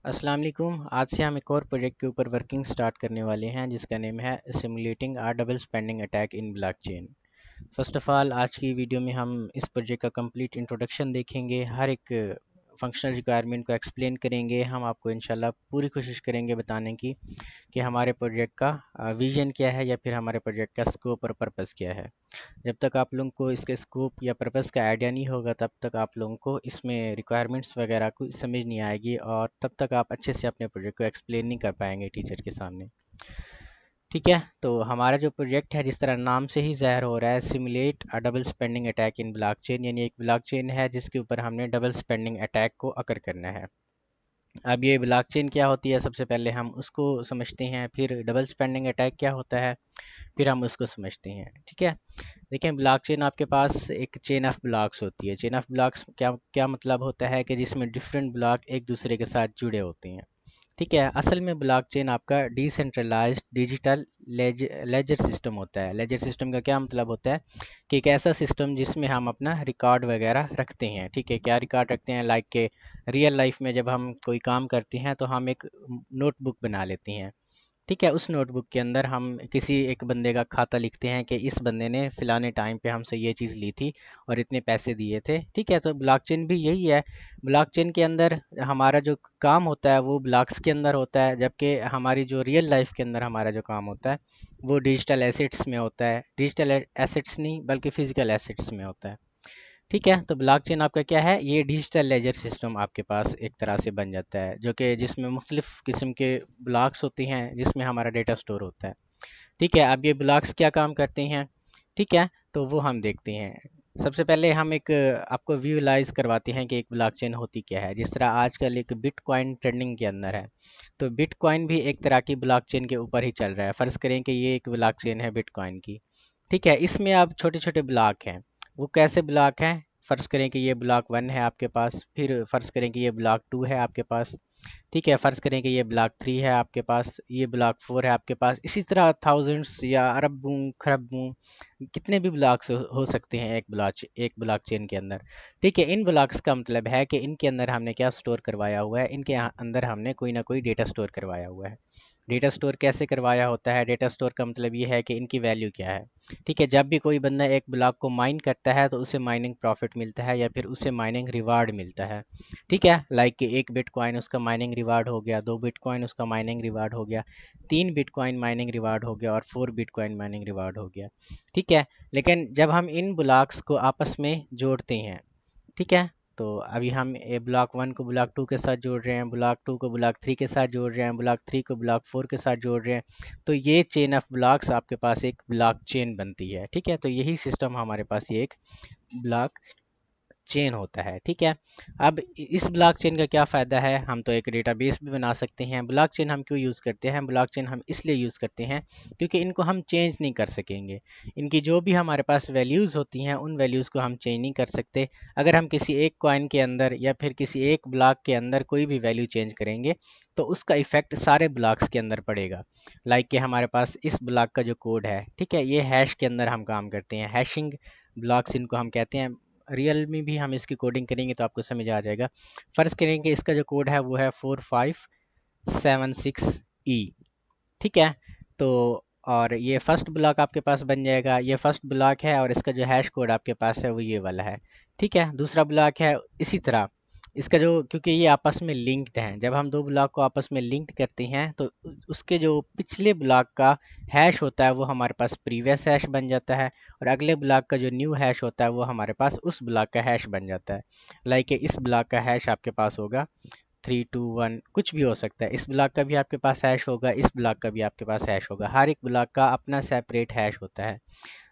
अस्सलाम वालेकुम। आज से हम एक और प्रोजेक्ट के ऊपर वर्किंग स्टार्ट करने वाले हैं जिसका नेम है simulating a double spending attack in blockchain. First of all आज की वीडियो में हम इस प्रोजेक्ट का कंप्लीट इंट्रोडक्शन देखेंगे, हर एक फंक्शनल रिक्वायरमेंट को एक्सप्लेन करेंगे। हम आपको इंशाल्लाह पूरी कोशिश करेंगे बताने की कि हमारे प्रोजेक्ट का विजन क्या है या फिर हमारे प्रोजेक्ट का स्कोप और पर्पस क्या है। जब तक आप लोगों को इसके स्कोप या पर्पस का आइडिया नहीं होगा तब तक आप लोगों को इसमें रिक्वायरमेंट्स वगैरह को समझ नहीं आएगी और तब तक आप अच्छे से अपने प्रोजेक्ट को एक्सप्लेन नहीं कर पाएंगे टीचर के सामने। ठीक है, तो हमारा जो प्रोजेक्ट है जिस तरह नाम से ही ज़ाहिर हो रहा है, simulate a double spending attack in blockchain, यानी एक ब्लॉकचेन है जिसके ऊपर हमने डबल स्पेंडिंग अटैक को अकर करना है। अब ये ब्लॉकचेन क्या होती है, सबसे पहले हम उसको समझते हैं, फिर डबल स्पेंडिंग अटैक क्या होता है, फिर हम उसको समझते हैं। ठीक है, देखें ब्लॉकचेन आपके पास एक चेन ऑफ ब्लॉक्स होती है। चेन ऑफ ब्लॉक्स क्या क्या मतलब होता है कि जिसमें डिफरेंट ब्लॉक एक दूसरे के साथ जुड़े होते हैं। ठीक है, असल में ब्लॉकचेन आपका डिसेंट्रलाइज्ड डिजिटल लेजर सिस्टम होता है। लेजर सिस्टम का क्या मतलब होता है कि एक ऐसा सिस्टम जिसमें हम अपना रिकॉर्ड वगैरह रखते हैं। ठीक है, क्या रिकॉर्ड रखते हैं, लाइक के रियल लाइफ में जब हम कोई काम करते हैं तो हम एक नोटबुक बना लेते हैं। ठीक है, उस नोटबुक के अंदर हम किसी एक बंदे का खाता लिखते हैं कि इस बंदे ने फ़िलाने टाइम पे हमसे ये चीज़ ली थी और इतने पैसे दिए थे। ठीक है, तो ब्लॉकचेन भी यही है। ब्लॉकचेन के अंदर हमारा जो काम होता है वो ब्लॉक्स के अंदर होता है, जबकि हमारी जो रियल लाइफ के अंदर हमारा जो काम होता है वो डिजिटल एसेट्स में होता है। डिजिटल एसेट्स नहीं बल्कि फ़िज़िकल एसेट्स में होता है। ठीक है, तो ब्लॉकचेन आपका क्या है, ये डिजिटल लेजर सिस्टम आपके पास एक तरह से बन जाता है, जो कि जिसमें मुख्तलिफ किस्म के ब्लॉक्स होते हैं जिसमें हमारा डेटा स्टोर होता है। ठीक है, अब ये ब्लॉक्स क्या काम करते हैं, ठीक है, तो वो हम देखते हैं। सबसे पहले हम एक आपको विजुलाइज करवाते हैं कि एक ब्लॉकचेन होती क्या है। जिस तरह आजकल एक बिटकॉइन ट्रेंडिंग के अंदर है, तो बिटकॉइन भी एक तरह की ब्लॉकचेन के ऊपर ही चल रहा है। फ़र्ज़ करें कि ये एक ब्लॉकचेन है बिटकॉइन की। ठीक है, इसमें अब छोटे छोटे ब्लॉक हैं। वो कैसे ब्लॉक हैं, फ़र्ज़ करें कि ये ब्लॉक वन है आपके पास, फिर फ़र्ज़ करें कि ये ब्लॉक टू है आपके पास। ठीक है, फ़र्ज़ करें कि ये ब्लॉक थ्री है आपके पास, ये ब्लॉक फोर है आपके पास। इसी तरह थाउजेंड्स या अरबों खरबों कितने भी ब्लॉक्स हो सकते हैं एक ब्लॉक चेन के अंदर। ठीक है, इन ब्लॉक्स का मतलब है कि इनके अंदर हमने क्या स्टोर करवाया हुआ है, इनके अंदर हमने कोई ना कोई डेटा स्टोर करवाया हुआ है। डेटा स्टोर कैसे करवाया होता है, डेटा स्टोर का मतलब ये है कि इनकी वैल्यू क्या है। ठीक है, जब भी कोई बंदा एक ब्लॉक को माइन करता है तो उसे माइनिंग प्रॉफिट मिलता है या फिर उसे माइनिंग रिवार्ड मिलता है। ठीक है, लाइक कि एक बिटकॉइन उसका माइनिंग रिवार्ड हो गया, दो बिटकॉइन उसका माइनिंग रिवार्ड हो गया, तीन बिटकॉइन माइनिंग रिवार्ड हो गया और फोर बिटकॉइन माइनिंग रिवार्ड हो गया। ठीक है, लेकिन जब हम इन ब्लॉक्स को आपस में जोड़ते हैं, ठीक है, तो अभी हम ए ब्लॉक वन को ब्लॉक टू के साथ जोड़ रहे हैं, ब्लॉक टू को ब्लॉक थ्री के साथ जोड़ रहे हैं, ब्लॉक थ्री को ब्लॉक फोर के साथ जोड़ रहे हैं, तो ये चेन ऑफ ब्लॉक्स आपके पास एक ब्लॉक चेन बनती है। ठीक है, तो यही सिस्टम हमारे पास ये एक ब्लॉक चेन होता है। ठीक है, अब इस ब्लॉकचेन का क्या फ़ायदा है, हम तो एक डेटाबेस भी बना सकते हैं। ब्लॉकचेन हम क्यों यूज़ करते हैं, ब्लॉकचेन हम इसलिए यूज़ करते हैं क्योंकि इनको हम चेंज नहीं कर सकेंगे। इनकी जो भी हमारे पास वैल्यूज़ होती हैं उन वैल्यूज़ को हम चेंज नहीं कर सकते। अगर हम किसी एक कॉइन के अंदर या फिर किसी एक ब्लॉक के अंदर कोई भी वैल्यू चेंज करेंगे तो उसका इफ़ेक्ट सारे ब्लॉक्स के अंदर पड़ेगा। लाइक कि हमारे पास इस ब्लॉक का जो कोड है, ठीक है, ये हैश के अंदर हम काम करते हैं, हैशिंग ब्लॉक्स इनको हम कहते हैं। रियल में भी हम इसकी कोडिंग करेंगे तो आपको समझ आ जाएगा। फ़र्ज़ करें कि इसका जो कोड है वो है 4576E। ठीक है, तो और ये फर्स्ट ब्लॉक आपके पास बन जाएगा, ये फर्स्ट ब्लॉक है और इसका जो हैश कोड आपके पास है वो ये वाला है। ठीक है, दूसरा ब्लॉक है इसी तरह इसका जो, क्योंकि ये आपस में लिंक्ड हैं, जब हम दो ब्लॉक को आपस में लिंक्ड करते हैं तो उसके जो पिछले ब्लॉक का हैश होता है वो हमारे पास प्रीवियस हैश बन जाता है और अगले ब्लॉक का जो न्यू हैश होता है वो हमारे पास उस ब्लॉक का हैश बन जाता है। लाइक इस ब्लॉक का हैश आपके पास होगा 321, कुछ भी हो सकता है। इस ब्लॉक का भी आपके पास हैश होगा, इस ब्लॉक का भी आपके पास हैश होगा। हर एक ब्लॉक का अपना सेपरेट हैश होता है।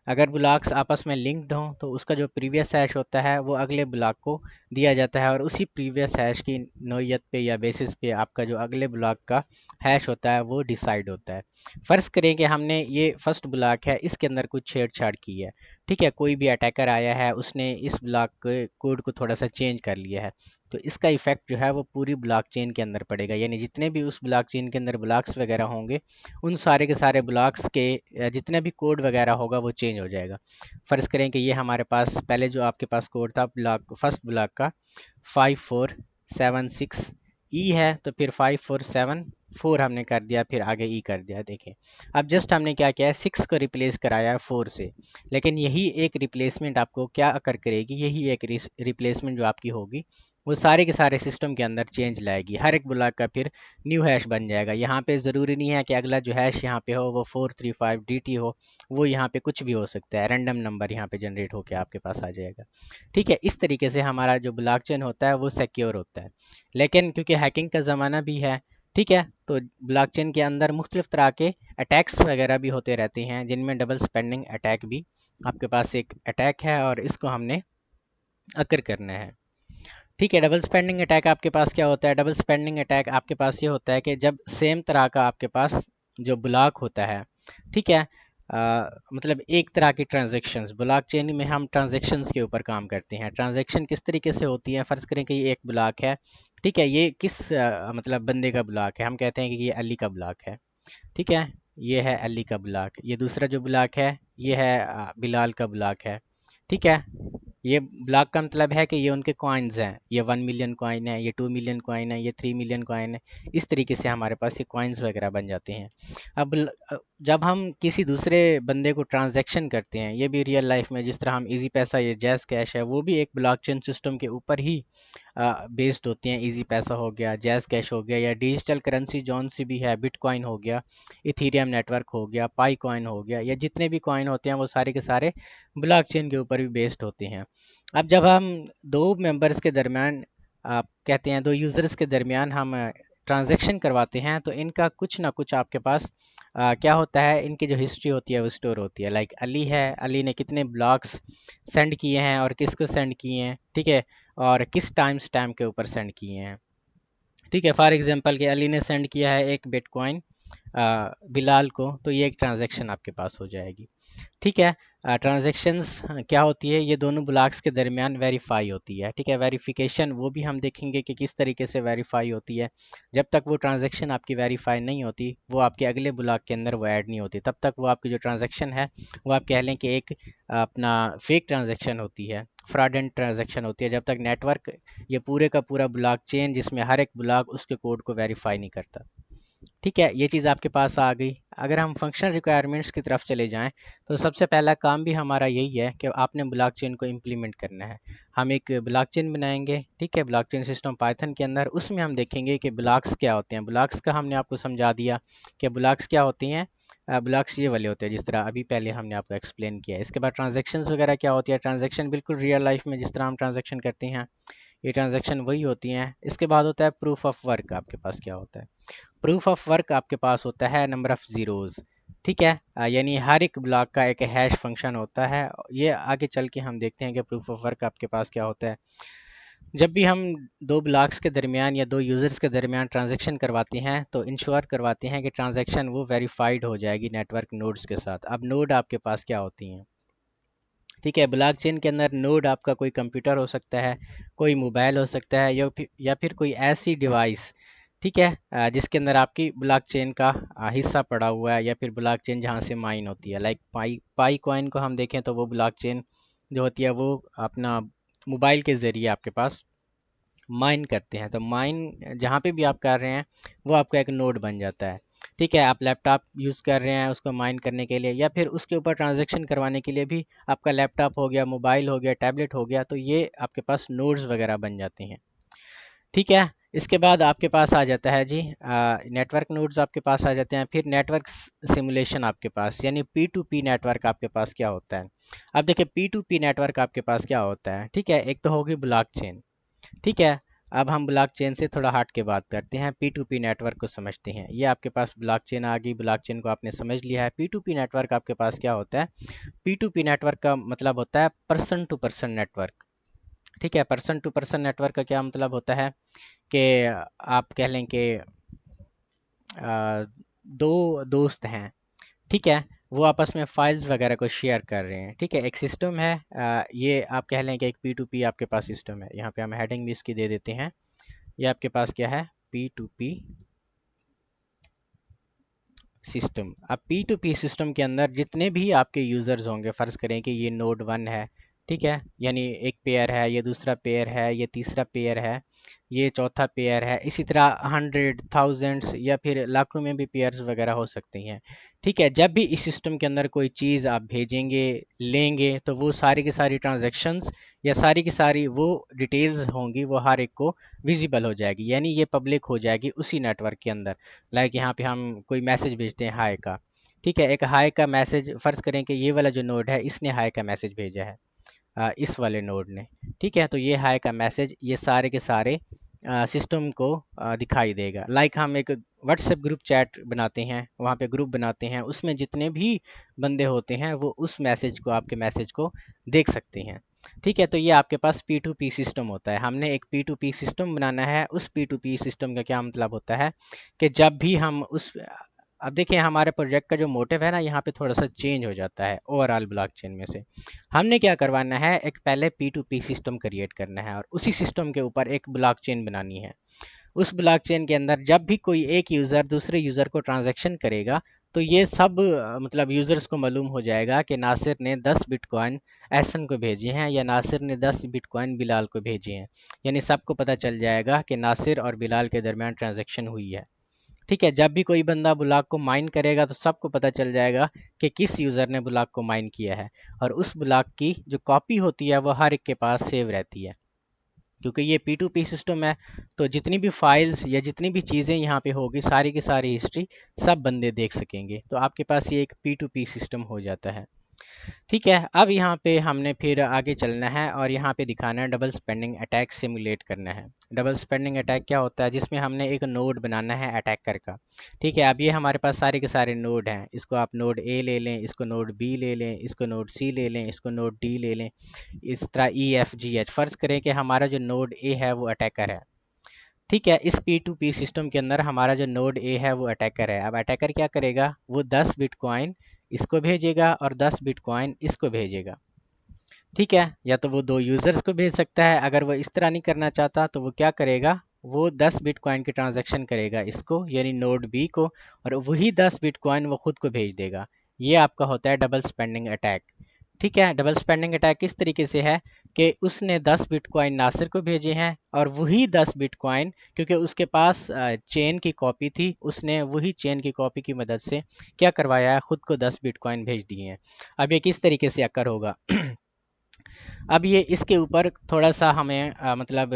अगर ब्लॉक्स आपस में लिंक्ड हों तो उसका जो प्रीवियस हैश होता है वो अगले ब्लॉक को दिया जाता है और उसी प्रीवियस हैश की नोयत पे या बेसिस पे आपका जो अगले ब्लॉक का हैश होता है वो डिसाइड होता है। फ़र्ज़ करें कि हमने ये फर्स्ट ब्लॉक है इसके अंदर कुछ छेड़छाड़ की है। ठीक है, कोई भी अटैकर आया है उसने इस ब्लॉक के कोड को थोड़ा सा चेंज कर लिया है, तो इसका इफ़ेक्ट जो है वो पूरी ब्लॉकचेन के अंदर पड़ेगा, यानी जितने भी उस ब्लॉकचेन के अंदर ब्लॉक्स वगैरह होंगे उन सारे के सारे ब्लॉक्स के जितने भी कोड वगैरह होगा वो चेंज हो जाएगा। फ़र्ज़ करें कि ये हमारे पास पहले जो आपके पास कोड था ब्लॉक फर्स्ट ब्लॉक का 5476 ई है तो फिर 5 4 7 4 हमने कर दिया, फिर आगे ई कर दिया। देखिए अब जस्ट हमने क्या किया है, 6 को रिप्लेस कराया है 4 से, लेकिन यही एक रिप्लेसमेंट आपको क्या कर करेगी, यही एक रिप्लेसमेंट जो आपकी होगी वो सारे के सारे सिस्टम के अंदर चेंज लाएगी। हर एक ब्लॉक का फिर न्यू हैश बन जाएगा। यहाँ पे ज़रूरी नहीं है कि अगला जो हैश यहाँ पे हो वो 435 DT हो, वो यहाँ पे कुछ भी हो सकता है, रैंडम नंबर यहाँ पे जनरेट होकर आपके पास आ जाएगा। ठीक है, इस तरीके से हमारा जो ब्लॉकचेन होता है वो सिक्योर होता है। लेकिन क्योंकि हैकिंग का ज़माना भी है, ठीक है, तो ब्लॉकचेन के अंदर मुख्तलिफ तरह के अटैक्स वगैरह भी होते रहते हैं, जिनमें डबल स्पेंडिंग अटैक भी आपके पास एक अटैक है और इसको हमने अकर करना है। ठीक है, डबल स्पेंडिंग अटैक आपके पास क्या होता है, डबल स्पेंडिंग अटैक आपके पास ये होता है कि जब सेम तरह का आपके पास जो ब्लॉक होता है, ठीक है, मतलब एक तरह की ट्रांजेक्शन्स, ब्लॉक चेन में हम ट्रांजेक्शन्स के ऊपर काम करते हैं। ट्रांजेक्शन किस तरीके से होती है, फ़र्ज़ करें कि ये एक ब्लॉक है, ठीक है, ये किस मतलब बंदे का ब्लॉक है, हम कहते हैं कि ये अली का ब्लॉक है, ठीक है, ये है अली का ब्लॉक। ये दूसरा जो ब्लॉक है ये है बिलाल का ब्लॉक है, ठीक है। ये ब्लॉक का मतलब है कि ये उनके कॉइन्स हैं, ये 1 मिलियन कॉइन है, ये 2 मिलियन कॉइन है, ये 3 मिलियन कॉइन है। इस तरीके से हमारे पास ये कॉइन्स वगैरह बन जाते हैं। जब हम किसी दूसरे बंदे को ट्रांजैक्शन करते हैं, ये भी रियल लाइफ में, जिस तरह हम इजी पैसा, ये जैज़ कैश है, वो भी एक ब्लॉकचेन सिस्टम के ऊपर ही बेस्ड होती हैं। इजी पैसा हो गया, जैज़ कैश हो गया, या डिजिटल करेंसी जौन सी भी है, बिटकॉइन हो गया, इथीरियम नेटवर्क हो गया, पाई कॉइन हो गया, या जितने भी कॉइन होते हैं वो सारे के सारे ब्लॉकचेन के ऊपर भी बेस्ड होते हैं। अब जब हम दो मेंबर्स के दरमियान, आप कहते हैं दो यूज़र्स के दरमियान हम ट्रांजैक्शन करवाते हैं, तो इनका कुछ ना कुछ आपके पास क्या होता है, इनकी जो हिस्ट्री होती है वो स्टोर होती है। लाइक अली है, अली ने कितने ब्लॉक्स सेंड किए हैं और किसको सेंड किए हैं, ठीक है, और किस टाइम स्टैम्प के ऊपर सेंड किए हैं। ठीक है, फॉर एग्जांपल कि अली ने सेंड किया है एक बिटकॉइन बिलाल को, तो ये एक ट्रांजैक्शन आपके पास हो जाएगी। ठीक है, ट्रांजैक्शंस क्या होती है, ये दोनों ब्लॉक्स के दरमियान वेरीफाई होती है। ठीक है, वेरिफिकेशन वो भी हम देखेंगे कि किस तरीके से वेरीफाई होती है। जब तक वो ट्रांजैक्शन आपकी वेरीफाई नहीं होती, वो आपके अगले ब्लॉक के अंदर वो ऐड नहीं होती, तब तक वो आपकी जो ट्रांजैक्शन है वो आप कह लें कि एक अपना फेक ट्रांजैक्शन होती है, फ्रॉडेंट ट्रांजैक्शन होती है, जब तक नेटवर्क, ये पूरे का पूरा ब्लॉक चेन जिसमें हर एक ब्लॉक उसके कोड को वेरीफाई नहीं करता। ठीक है, ये चीज़ आपके पास आ गई। अगर हम फंक्शनल रिक्वायरमेंट्स की तरफ चले जाएं, तो सबसे पहला काम भी हमारा यही है कि आपने ब्लॉकचेन को इम्प्लीमेंट करना है। हम एक ब्लॉकचेन बनाएंगे, ठीक है, ब्लॉकचेन सिस्टम पाइथन के अंदर, उसमें हम देखेंगे कि ब्लॉक्स क्या होते हैं। ब्लॉक्स का हमने आपको समझा दिया कि ब्लॉक्स क्या होती हैं। ब्लॉक्स ये वाले होते हैं जिस तरह अभी पहले हमने आपको एक्सप्लेन किया है। इसके बाद ट्रांजेक्शन्स वगैरह क्या होती है, ट्रांजेक्शन बिल्कुल रियल लाइफ में जिस तरह हम ट्रांजेक्शन करते हैं, ये ट्रांजेक्शन वही होती हैं। इसके बाद होता है प्रूफ ऑफ वर्क। आपके पास क्या होता है, प्रूफ ऑफ वर्क आपके पास होता है नंबर ऑफ़ ज़ीरोज़। ठीक है, यानी हर एक ब्लॉक का एक हैश फंक्शन होता है। ये आगे चल के हम देखते हैं कि प्रूफ ऑफ वर्क आपके पास क्या होता है। जब भी हम दो ब्लॉक्स के दरमियान या दो यूज़र्स के दरमियान ट्रांजैक्शन करवाते हैं, तो इंश्योर करवाते हैं कि ट्रांजैक्शन वो वेरीफाइड हो जाएगी नेटवर्क नोड्स के साथ। अब नोड आपके पास क्या होती हैं, ठीक है, ब्लॉकचेन के अंदर नोड आपका कोई कंप्यूटर हो सकता है, कोई मोबाइल हो सकता है, या फिर कोई ऐसी डिवाइस, ठीक है, जिसके अंदर आपकी ब्लॉकचेन का हिस्सा पड़ा हुआ है, या फिर ब्लॉकचेन जहाँ से माइन होती है। लाइक पाई पाई कॉइन को हम देखें तो वो ब्लॉकचेन जो होती है वो अपना मोबाइल के ज़रिए आपके पास माइन करते हैं। तो माइन जहाँ पे भी आप कर रहे हैं वो आपका एक नोड बन जाता है। ठीक है, आप लैपटॉप यूज़ कर रहे हैं उसको माइन करने के लिए, या फिर उसके ऊपर ट्रांजैक्शन करवाने के लिए भी आपका लैपटॉप हो गया, मोबाइल हो गया, टैबलेट हो गया, तो ये आपके पास नोड्स वगैरह बन जाते हैं। ठीक है, इसके बाद आपके पास आ जाता है जी नेटवर्क नोड्स आपके पास आ जाते हैं। फिर नेटवर्क सिमुलेशन आपके पास, यानी पी टू पी नेटवर्क आपके पास क्या होता है। अब देखिए पी टू पी नेटवर्क आपके पास क्या होता है। ठीक है, एक तो होगी ब्लॉकचेन, ठीक है। अब हम ब्लॉकचेन से थोड़ा हट के बात करते हैं, पी टू पी नेटवर्क को समझते हैं। ये आपके पास ब्लॉकचेन आ गई, ब्लॉकचेन को आपने समझ लिया है। पी टू पी नेटवर्क आपके पास क्या होता है, पी टू पी नेटवर्क का मतलब होता है पर्सन टू पर्सन नेटवर्क। ठीक है, पर्सन टू पर्सन नेटवर्क का क्या मतलब होता है कि आप कह लें कि दो दोस्त हैं, ठीक है, वो आपस में फाइल्स वगैरह को शेयर कर रहे हैं। ठीक है, एक सिस्टम है, ये आप कह लें कि एक पी टू पी आपके पास सिस्टम है। यहाँ पे हम हेडिंग भी इसकी दे देते हैं। ये आपके पास क्या है, पी टू पी सिस्टम। अब पी टू पी सिस्टम के अंदर जितने भी आपके यूज़र्स होंगे, फ़र्ज़ करें कि ये नोड 1 है, ठीक है, यानी एक पेयर है, ये दूसरा पेयर है, ये तीसरा पेयर है, ये चौथा पेयर है। इसी तरह हंड्रेड, थाउजेंड्स या फिर लाखों में भी पेयर्स वगैरह हो सकती हैं। ठीक है, जब भी इस सिस्टम के अंदर कोई चीज़ आप भेजेंगे, लेंगे, तो वो सारी की सारी ट्रांजैक्शंस या सारी की सारी वो डिटेल्स होंगी, वो हर एक को विजिबल हो जाएगी, यानी ये पब्लिक हो जाएगी उसी नेटवर्क के अंदर। लाइक यहाँ पे हम कोई मैसेज भेजते हैं हाय का। ठीक है, एक हाय का मैसेज, फ़र्ज़ करें कि ये वाला जो नोड है इसने हाय का मैसेज भेजा है इस वाले नोड ने। ठीक है, तो ये हाय का मैसेज ये सारे के सारे सिस्टम को दिखाई देगा। लाइक हम एक व्हाट्सएप ग्रुप चैट बनाते हैं, वहाँ पे ग्रुप बनाते हैं, उसमें जितने भी बंदे होते हैं वो उस मैसेज को, आपके मैसेज को देख सकते हैं। ठीक है, तो ये आपके पास P2P सिस्टम होता है। हमने एक P2P सिस्टम बनाना है। उस P2P सिस्टम का क्या मतलब होता है कि जब भी हम उस, अब देखिए हमारे प्रोजेक्ट का जो मोटिव है ना, यहाँ पे थोड़ा सा चेंज हो जाता है ओवरऑल ब्लॉकचेन में से। हमने क्या करवाना है, एक पहले P2P सिस्टम क्रिएट करना है और उसी सिस्टम के ऊपर एक ब्लॉकचेन बनानी है। उस ब्लॉकचेन के अंदर जब भी कोई एक यूज़र दूसरे यूज़र को ट्रांजैक्शन करेगा, तो ये सब मतलब यूज़र्स को मालूम हो जाएगा कि नासिर ने 10 बिटकॉइन एहसन को भेजे हैं या नासिर ने 10 बिटकॉइन बिलाल को भेजे हैं। यानी सबको पता चल जाएगा कि नासिर और बिलाल के दरमियान ट्रांजैक्शन हुई है। ठीक है, जब भी कोई बंदा ब्लॉक को माइन करेगा तो सबको पता चल जाएगा कि किस यूज़र ने ब्लॉक को माइन किया है, और उस ब्लॉक की जो कॉपी होती है वो हर एक के पास सेव रहती है। क्योंकि ये P2P सिस्टम है, तो जितनी भी फाइल्स या जितनी भी चीज़ें यहाँ पे होगी, सारी की सारी हिस्ट्री सब बंदे देख सकेंगे। तो आपके पास ये एक P2P सिस्टम हो जाता है। ठीक है, अब यहाँ पे हमने फिर आगे चलना है और यहाँ पे दिखाना है डबल स्पेंडिंग अटैक सिमुलेट करना है। डबल स्पेंडिंग अटैक क्या होता है, जिसमें हमने एक नोड बनाना है अटैकर का। ठीक है, अब ये हमारे पास सारे के सारे नोड हैं। इसको आप नोड ए ले लें, इसको नोड बी ले लें, इसको नोड सी ले लें, इसको नोड डी ले लें, इस तरह ई एफ जी एच। फ़र्ज़ करें कि हमारा जो नोड ए है वो अटैकर है। ठीक है, इस P2P सिस्टम के अंदर हमारा जो नोड ए है वो अटैकर है। अब अटैकर क्या करेगा, वो 10 बिटकॉइन इसको भेजेगा और 10 बिटकॉइन इसको भेजेगा। ठीक है, या तो वो दो यूज़र्स को भेज सकता है। अगर वो इस तरह नहीं करना चाहता तो वो क्या करेगा, वो 10 बिटकॉइन की ट्रांजैक्शन करेगा इसको, यानी नोड बी को, और वही 10 बिटकॉइन वो खुद को भेज देगा। ये आपका होता है डबल स्पेंडिंग अटैक। ठीक है, डबल स्पेंडिंग अटैक किस तरीके से है कि उसने 10 बिटकॉइन नासिर को भेजे हैं और वही 10 बिटकॉइन, क्योंकि उसके पास चेन की कॉपी थी, उसने वही चेन की कॉपी की मदद से क्या करवाया है, खुद को 10 बिटकॉइन भेज दिए हैं। अब ये किस तरीके से अकर होगा अब ये इसके ऊपर थोड़ा सा हमें मतलब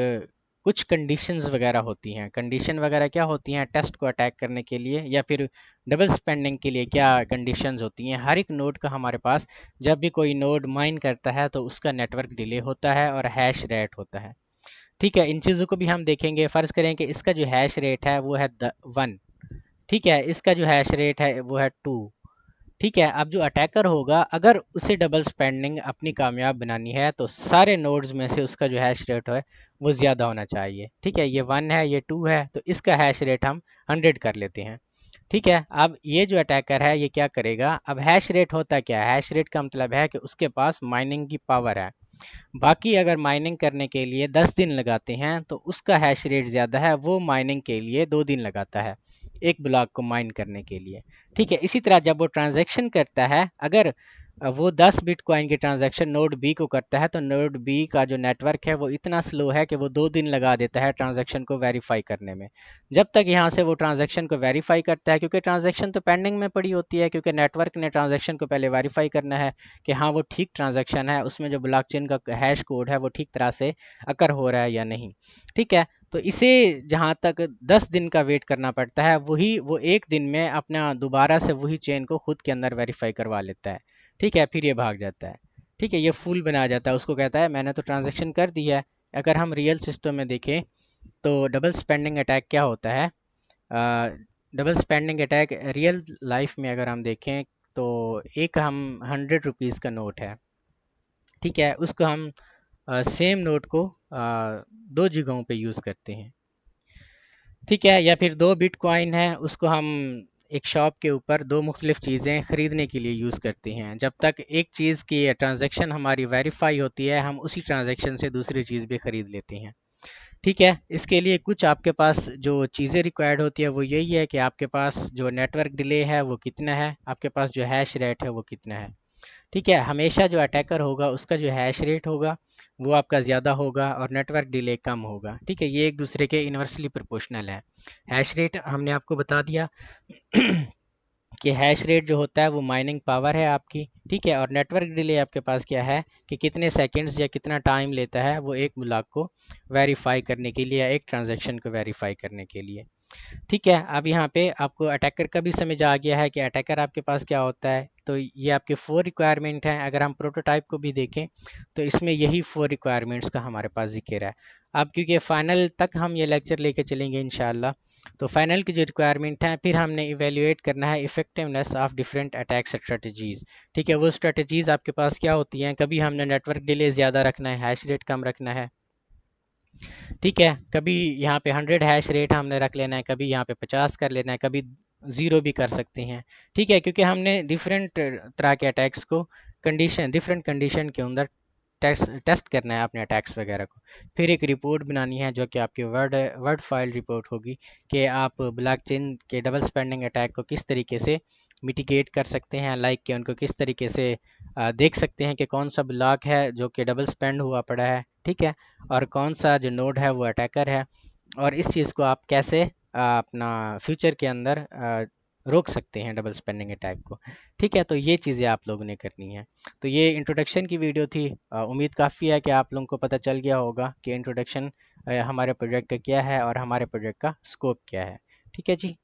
कुछ कंडीशंस वगैरह होती हैं। कंडीशन वगैरह क्या होती हैं, टेस्ट को अटैक करने के लिए या फिर डबल स्पेंडिंग के लिए क्या कंडीशंस होती हैं। हर एक नोड का हमारे पास, जब भी कोई नोड माइन करता है तो उसका नेटवर्क डिले होता है और हैश रेट होता है। ठीक है, इन चीज़ों को भी हम देखेंगे। फ़र्ज़ करें कि इसका जो हैश रेट है वो है 1। ठीक है, इसका जो हैश रेट है वो है 2। ठीक है, अब जो अटैकर होगा, अगर उसे डबल स्पेंडिंग अपनी कामयाब बनानी है तो सारे नोड्स में से उसका जो हैश रेट है वो ज़्यादा होना चाहिए। ठीक है, ये 1 है, ये 2 है, तो इसका हैश रेट हम 100 कर लेते हैं। ठीक है, अब ये जो अटैकर है ये क्या करेगा, अब हैश रेट होता क्या है, हैश रेट का मतलब है कि उसके पास माइनिंग की पावर है। बाकी अगर माइनिंग करने के लिए 10 दिन लगाते हैं तो उसका हैश रेट ज़्यादा है, वो माइनिंग के लिए 2 दिन लगाता है एक ब्लॉक को माइन करने के लिए। ठीक है, इसी तरह जब वो ट्रांजैक्शन करता है, अगर वो 10 बिटकॉइन की ट्रांजैक्शन नोड बी को करता है तो नोड बी का जो नेटवर्क है वो इतना स्लो है कि वो 2 दिन लगा देता है ट्रांजैक्शन को वेरीफाई करने में। जब तक यहाँ से वो ट्रांजैक्शन को वेरीफाई करता है, क्योंकि ट्रांजैक्शन तो पेंडिंग में पड़ी होती है, क्योंकि नेटवर्क ने ट्रांजैक्शन को पहले वेरीफाई करना है कि हाँ वो ठीक ट्रांजैक्शन है, उसमें जो ब्लॉकचेन का हैश कोड है वो ठीक तरह से अकर हो रहा है या नहीं। ठीक है, तो इसे जहाँ तक 10 दिन का वेट करना पड़ता है, वही वो एक दिन में अपना दोबारा से वही चेन को खुद के अंदर वेरीफाई करवा लेता है। ठीक है, फिर ये भाग जाता है। ठीक है, ये फुल बना जाता है, उसको कहता है मैंने तो ट्रांजैक्शन कर दिया है। अगर हम रियल सिस्टम में देखें तो डबल स्पेंडिंग अटैक क्या होता है, double spending attack real life में अगर हम देखें तो एक हम 100 रुपीज़ का नोट है। ठीक है, उसको हम सेम नोट को दो जगहों पे यूज़ करते हैं। ठीक है, या फिर 2 बिटकॉइन है, उसको हम एक शॉप के ऊपर दो मुख्तलिफ चीज़ें ख़रीदने के लिए यूज़ करते हैं। जब तक एक चीज़ की ट्रांजैक्शन हमारी वेरीफाई होती है, हम उसी ट्रांजैक्शन से दूसरी चीज़ भी ख़रीद लेते हैं। ठीक है, इसके लिए कुछ आपके पास जो चीज़ें रिक्वायर्ड होती है वो यही है कि आपके पास जो नेटवर्क डिले है वो कितना है, आपके पास जो हैश रेट है वो कितना है। ठीक है, हमेशा जो अटैकर होगा उसका जो हैश रेट होगा वो आपका ज़्यादा होगा और नेटवर्क डिले कम होगा। ठीक है, ये एक दूसरे के इन्वर्सली प्रोपोर्शनल है। हैश रेट हमने आपको बता दिया कि हैश रेट जो होता है वो माइनिंग पावर है आपकी। ठीक है, और नेटवर्क डिले आपके पास क्या है कि कितने सेकंड्स या कितना टाइम लेता है वो एक ब्लॉक को वेरीफाई करने के लिए या एक ट्रांजैक्शन को वेरीफाई करने के लिए। ठीक है, अब यहाँ पे आपको अटैकर का भी समझ आ गया है कि अटैकर आपके पास क्या होता है। तो ये आपके 4 रिक्वायरमेंट हैं। अगर हम प्रोटोटाइप को भी देखें तो इसमें यही 4 रिक्वायरमेंट्स का हमारे पास जिक्र है। अब क्योंकि फाइनल तक हम ये लेक्चर लेके चलेंगे इंशाल्लाह, तो फाइनल की जो रिक्वायरमेंट है फिर हमने इवेल्युएट करना है effectiveness of different attack strategies. ठीक है, वो स्ट्रेटजीज आपके पास क्या होती हैं। कभी हमने नेटवर्क डिले ज़्यादा रखना है, हैश रेट कम रखना है। ठीक है, कभी यहाँ पे 100 हैश रेट हमने रख लेना है, कभी यहाँ पे 50 कर लेना है, कभी 0 भी कर सकते हैं। ठीक है, क्योंकि हमने डिफरेंट तरह के अटैक्स को कंडीशन डिफरेंट कंडीशन के अंदर टेस्ट टेस्ट करना है अपने अटैक्स वगैरह को। फिर एक रिपोर्ट बनानी है जो कि आपकी वर्ड फाइल रिपोर्ट होगी कि आप ब्लॉकचेन के डबल स्पेंडिंग अटैक को किस तरीके से मिटिगेट कर सकते हैं, लाइक कि उनको किस तरीके से देख सकते हैं कि कौन सा ब्लॉक है जो कि डबल स्पेंड हुआ पड़ा है। ठीक है, और कौन सा जो नोड है वो अटैकर है, और इस चीज़ को आप कैसे अपना फ्यूचर के अंदर रोक सकते हैं डबल स्पेंडिंग अटैक को। ठीक है, तो ये चीज़ें आप लोगों ने करनी है। तो ये इंट्रोडक्शन की वीडियो थी। उम्मीद काफ़ी है कि आप लोगों को पता चल गया होगा कि इंट्रोडक्शन हमारे प्रोजेक्ट का क्या है और हमारे प्रोजेक्ट का स्कोप क्या है। ठीक है जी।